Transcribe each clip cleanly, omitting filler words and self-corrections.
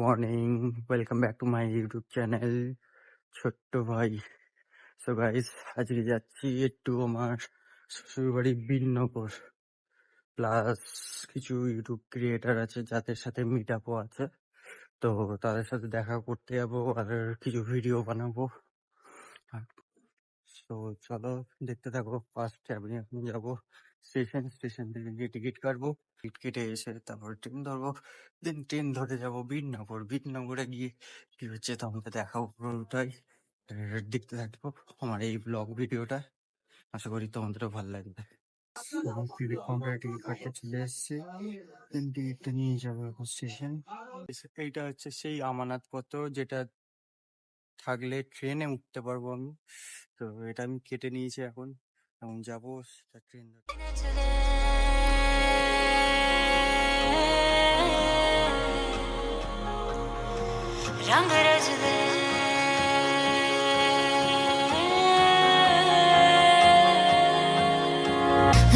Morning, welcome back to my YouTube channel ছোট্ট ভাই। So guys, আজকে যাচ্ছি একটু আমার শ্বশুরবাড়ি বীরনগর। প্লাস কিছু ইউটিউব ক্রিয়েটার আছে যাদের সাথে মিট আপও আছে, তো তাদের সাথে দেখা করতে যাবো আর কিছু ভিডিও বানাবো। তো চলো দেখতে থাকো। ফার্স্ট আমি এখন যাবো স্টেশন থেকে গিয়ে টিকিট কাটবো। টিকিট কেটে এসে তারপর ট্রেন ধরবো, দেন ট্রেন ধরে যাবো বীরনগরে গিয়ে কি হচ্ছে তোমাকে দেখাবো পুরোটাই। দেখতে থাকবো আমার এই ব্লগ ভিডিওটা, আশা করি তোমাদেরও ভালো লাগবে। টিকিট কাউন্টারে টিকিট কাটতে চলে এসেছি, টিকিটটা নিয়ে যাবো এখন স্টেশন। এইটা হচ্ছে সেই আমানতপত্র যেটা থাকলে ট্রেনে উঠতে পারবো আমি। তো এটা আমি কেটে নিয়েছি, এখন যাবো ট্রেন ধরে। रंग रच दे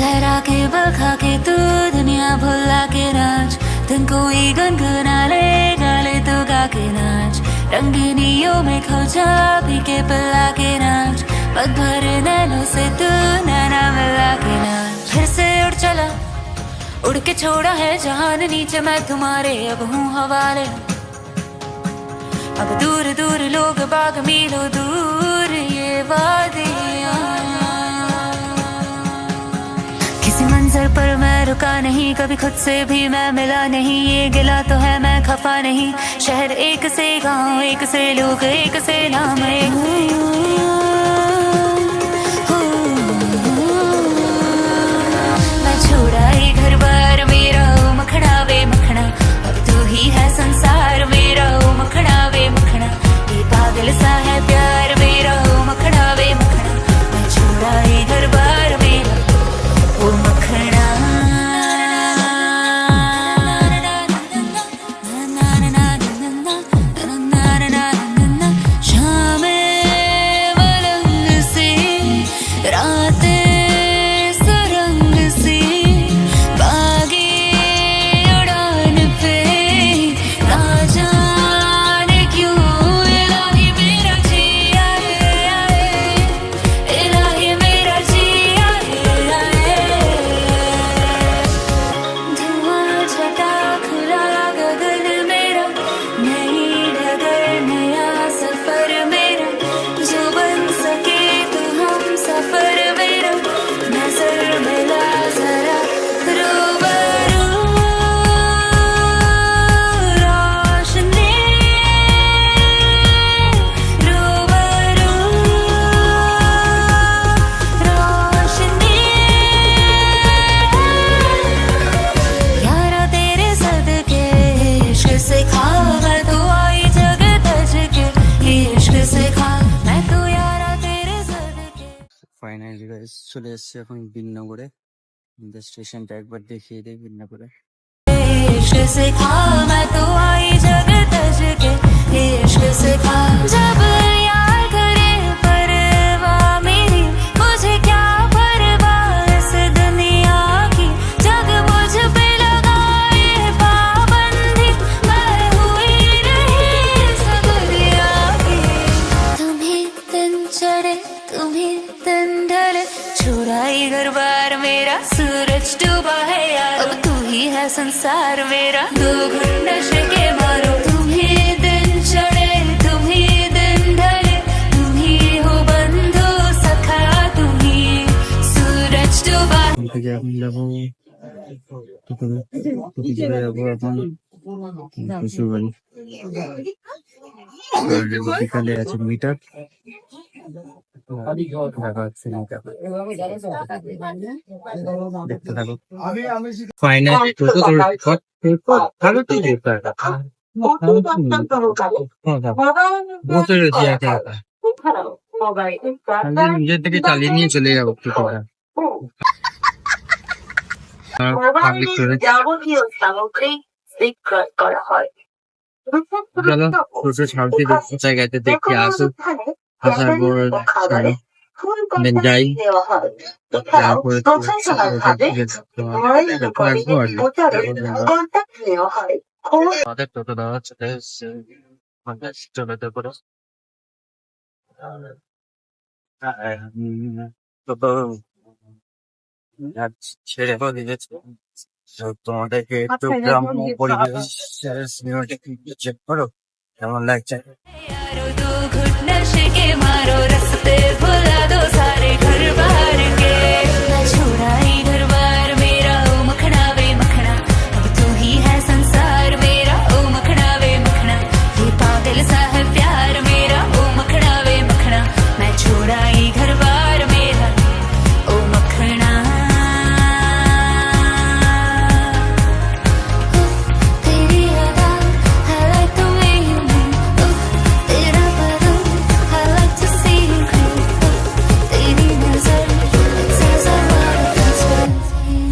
लहरा के बखा के तू दुनिया भुला के नाच, दिन कोई गुनगुना ले गाले तो गा के नाच, रंगीनियों में खो जा पी के पिला के नाच, पग भर नैनों से तू नैना मिला के नाच। फिर से उड़ चला, उड़ के छोड़ा है जहान नीचे मैं तुम्हारे अब हूँ हवाले। अब दूर दूर लोग बाग मीलों दूर ये वादियाँ, किसी मंजर पर मैं रुका नहीं, कभी खुद से भी मैं मिला नहीं, ये गिला तो है मैं खफा नहीं, शहर एक से गांव एक से लोग एक से नाम एक। मैं छोड़ा ही घर बार मेरा ओ मखना वे मखना, अब तू ही है संसार मेरा ओ मखना वे मखना, ये पागल सा है प्यार मेरा ओ मखना वे मखना, मैं छोड़ा ही घर बार मेरा ओ मखना। शामें मलंग सी रातें सुरंग सी, बागी उड़ान पे ना जाने क्यों इलाही मेरा जी आए आए, इलाही मेरा जी आए आए। धुआं छटा खुला गगन मेरा, नई डगर नया सफर मेरा, जो बन सके तो हम सफर मेरा, नजर मिला जरा रूबरू रोशनी, रूबरू रोशनी। यारा तेरे सदके इश्क से खा मैं तो आई जग तज के, इश्क से खा मैं तो यारा तेरे सदके। ফাইনালি গাইস চলে এসেছি এখন বীরনগরে। স্টেশনটা একবার দেখিয়ে দেয় বীরনগরে। इश्क से खा मैं तो आई जग तज के, इश्क से खा जब यार करे परवाह मेरी, मुझे क्या परवाह इस दुनिया की, जग मुझ पे लगाए पाबंदी, मैं हुई नहीं इस दुनिया की। तुम्ही दिन चढ़े तुम्ही दिन ढले, छोड़ा ही घर बार मेरा सूरज डूबा है यार, अब तू ही है संसार मेरा, दो घुट नशे के मारो, तुम ही दिन चढ़े तुम ही दिन ढले, तुम ही हो बंधु सखा, तुम ही सूरज डूबा। থেকে এখন যাবো যাবো এখন শ্বশুরবাড়ি। বিকালে আছে মিটার, দেখা হচ্ছে মিটার, দেখতে থাকো। ফাইনালি নিজের থেকে চালিয়ে নিয়ে চলে যাবো টোটোটা। যাবতীয় সামগ্রী বিক্রয় করা হয়। চলো টোটো ছাড়তে জায়গাতে দেখে আসুক, আসার পর যাই, তারপরে প্রশাসনিকভাবে মনোনীত করে প্রচারে কন্টাক্ট নেওয়া হয়। আমাদের টোটো দেওয়া চলে এসছে, টোটোতে করে টোটো ছেড়েও দিয়েছে। তো তোমাদেরকে একটু গ্রাম্য পরিবেশের সিনেমাটা চেক করো, কেমন লাগছে। यारो दो घुट नशे के मारो रास्ते भुला दो सारे घर बार के मैं छोड़ा ही घर बार मेरा ओ मखना वे मखना अब तू ही है संसार मेरा ओ मखना वे मखना ये पागल सा है प्यार मेरा ओ मखना वे मखना मैं छोड़ा ही घर बार मेरा ओ मखना तेरी अदा I like the way you move तेरा बदन I like to see you creep तेरी नजर it says I wanna dance with you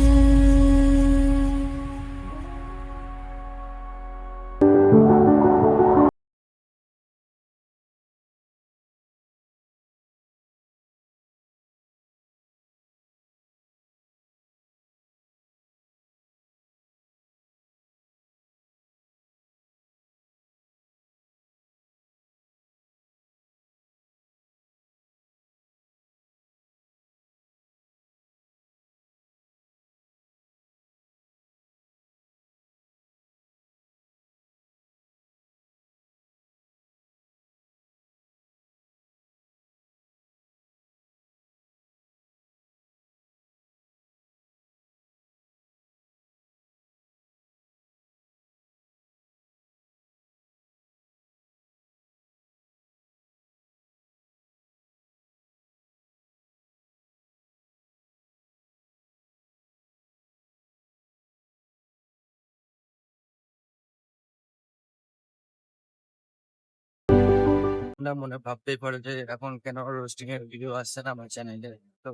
না মনে ভাবতেই পারে যে এখন কেন রোস্টিং এর ভিডিও আসছে না আমার চ্যানেলে। তো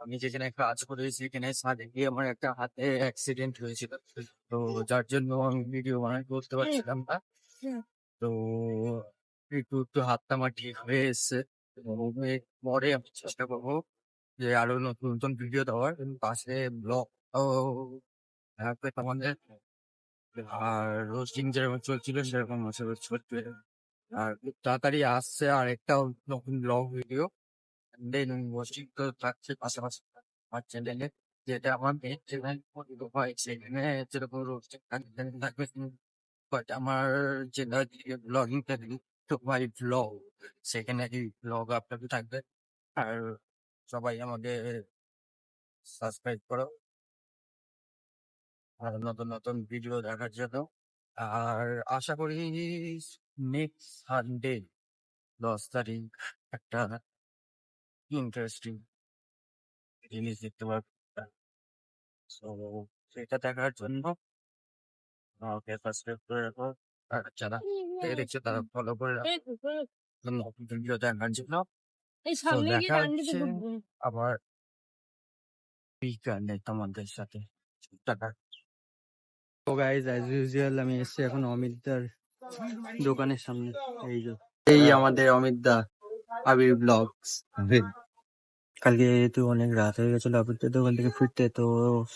আমি যেখানে কাজ করেছি সেখানে সাথে গিয়ে আমার একটা হাতে অ্যাক্সিডেন্ট হয়েছিল, তো যার জন্য আমি ভিডিও বানাতে করতে পারছিলাম না। তো একটু একটু হাতটা আমার ঠিক হয়ে এসছে, তো পরে আমি চেষ্টা করবো যে আরো নতুন নতুন ভিডিও দেওয়ার, এবং পাশে ব্লগ থাকবে আমাদের। আর রোস্টিং যেরকম চলছিল সেরকম চলবে। আর খুব তাড়াতাড়ি আসছে আর একটা নতুন ব্লগ ভিডিও, দেন রোস্টিং তো থাকছে পাশাপাশি আমার চ্যানেলে, যেটা আমার মেন চ্যানেল হয় সেখানে যেরকম রোস্টিং থাকবে, বাট আমার চ্যানেল ব্লগিং চ্যানেল তো ভাই ব্লগ, সেখানে কি ব্লগ আপনাদের থাকবে। আর সবাই আমাকে সাবস্ক্রাইব করো আর নতুন নতুন ভিডিও দেখার জন্য। আর আশা করি নেক্সট সানডে 10 তারিখ একটা ইন্টারেস্টিং জিনিস দেখতে পারবো। তো সেটা দেখার জন্য আমাকে সাবস্ক্রাইব করে রাখো, আর যারা দেখছো তারা ফলো করে রাখো নতুন ভিডিও দেখার জন্য। তো দেখা হচ্ছে আবার বিকালে তোমাদের সাথে। টাটা। তো গাইজ অ্যাজ ইউজুয়াল আমি এসেছি এখন অমিতদার দোকানের সামনে। এই যে এই আমাদের অমিতদা, আবির ব্লগস। কালকে যেহেতু অনেক রাত হয়ে গেছিল আবিরদের দোকান থেকে ফিরতে, তো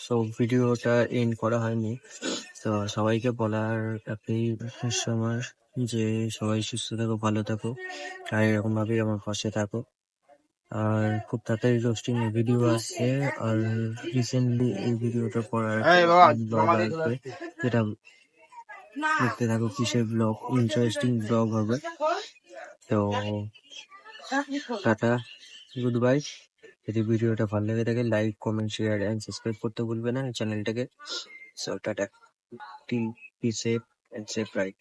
সব ভিডিওটা এন্ড করা হয়নি। তো সবাইকে বলার একটাই উদ্দেশ্য আমার, যে সবাই সুস্থ থাকো, ভালো থাকো, আর এরকম ভাবেই আমার পাশে থাকো। আর খুব তাড়াতাড়ি রোস্টিং এর ভিডিও আসছে, আর রিসেন্টলি এই ভিডিওটার পর আর ব্লগ আসবে, যেটা দেখতে থাকো কিসের ব্লগ, ইন্টারেস্টিং ব্লগ হবে। তো টাটা, গুড বাই। যদি ভিডিওটা ভালো লেগে থাকে like, comment, share and subscribe করতে ভুলবে না চ্যানেলটাকে। সো টাটা, till be safe and safe right.